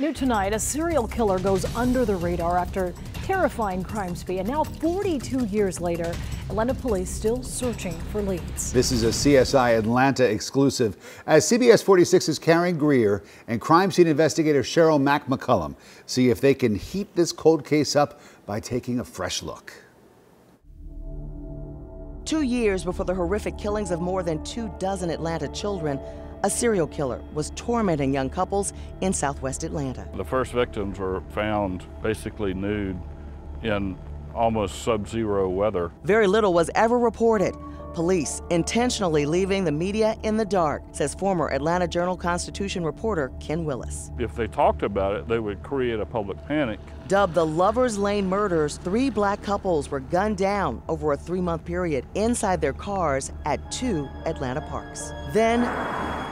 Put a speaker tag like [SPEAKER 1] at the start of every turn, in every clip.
[SPEAKER 1] New tonight, a serial killer goes under the radar after terrifying crime spree, and now 42 years later, Atlanta police still searching for leads.
[SPEAKER 2] This is a CSI Atlanta exclusive as CBS 46's KARYN GREER and crime scene investigator Cheryl McCullum see if they can heat this cold case up by taking a fresh look.
[SPEAKER 3] 2 years before the horrific killings of more than 24 Atlanta children, a serial killer was tormenting young couples in southwest Atlanta.
[SPEAKER 4] The first victims were found basically nude in almost sub-zero weather.
[SPEAKER 3] Very little was ever reported. Police intentionally leaving the media in the dark, says former Atlanta Journal-Constitution reporter Ken Willis.
[SPEAKER 4] If they talked about it, they would create a public panic.
[SPEAKER 3] Dubbed the Lovers Lane murders, 3 black couples were gunned down over a 3-month period inside their cars at 2 Atlanta parks. Then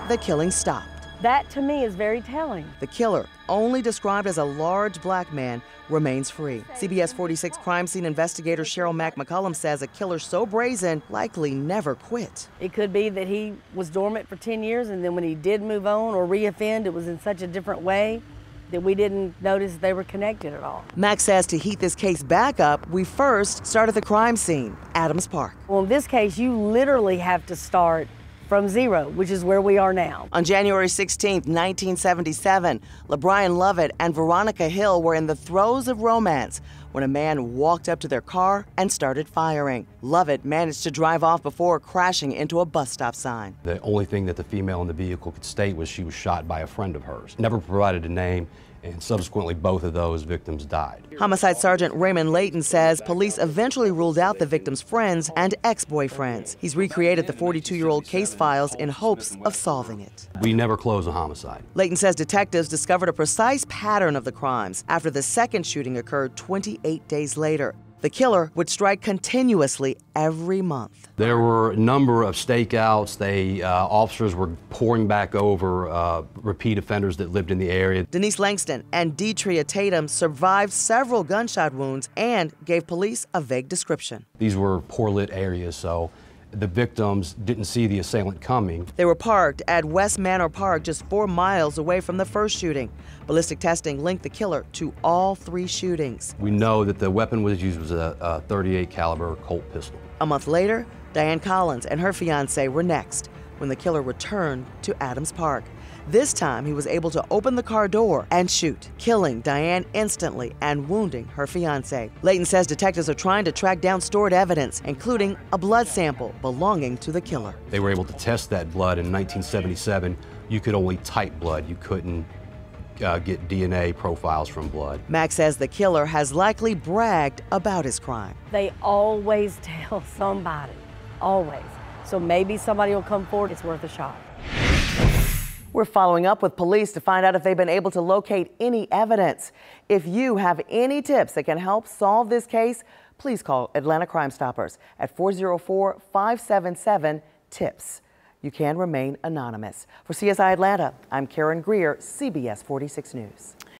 [SPEAKER 3] the killing stopped.
[SPEAKER 5] That, to me, is very telling.
[SPEAKER 3] The killer, only described as a large black man, remains free. CBS 46 crime scene investigator Cheryl McCullum says a killer so brazen likely never quit.
[SPEAKER 5] It could be that he was dormant for 10 years, and then when he did move on or reoffend, it was in such a different way that we didn't notice they were connected at all.
[SPEAKER 3] Mac says to heat this case back up, we first start at the crime scene, Adams Park.
[SPEAKER 5] Well, in this case, you literally have to start from zero, which is where we are now.
[SPEAKER 3] On January 16, 1977, LeBrian Lovett and Veronica Hill were in the throes of romance when a man walked up to their car and started firing. Lovett managed to drive off before crashing into a bus stop sign.
[SPEAKER 6] The only thing that the female in the vehicle could state was she was shot by a friend of hers. Never provided a name, and subsequently both of those victims died.
[SPEAKER 3] Homicide Sergeant Raymond LAYTON says police eventually ruled out the victims' friends and ex-boyfriends. He's recreated the 42-year-old case files in hopes of solving it.
[SPEAKER 6] We never close a homicide.
[SPEAKER 3] LAYTON says detectives discovered a precise pattern of the crimes after the second shooting occurred 28 days later. The killer would strike continuously every month.
[SPEAKER 6] There were a number of stakeouts. Officers were pouring back over repeat offenders that lived in the area.
[SPEAKER 3] Denise Langston and Deetria Tatum survived several gunshot wounds and gave police a vague description.
[SPEAKER 6] These were poor lit areas, so the victims didn't see the assailant coming.
[SPEAKER 3] They were parked at West Manor Park, just 4 miles away from the first shooting. Ballistic testing linked the killer to all 3 shootings.
[SPEAKER 6] We know that the weapon was used was a .38 caliber Colt pistol.
[SPEAKER 3] A month later, Diane Collins and her fiancé were next when the killer returned to Adams Park. This time, he was able to open the car door and shoot, killing Diane instantly and wounding her fiancé. LAYTON says detectives are trying to track down stored evidence, including a blood sample belonging to the killer.
[SPEAKER 6] They were able to test that blood in 1977. You could only type blood. You couldn't get DNA profiles from blood.
[SPEAKER 3] Mac says the killer has likely bragged about his crime.
[SPEAKER 5] They always tell somebody, always. So maybe somebody will come forward. It's worth a shot.
[SPEAKER 3] We're following up with police to find out if they've been able to locate any evidence. If you have any tips that can help solve this case, please call Atlanta Crime Stoppers at 404-577-TIPS. You can remain anonymous. For CSI Atlanta, I'm KARYN GREER, CBS 46 News.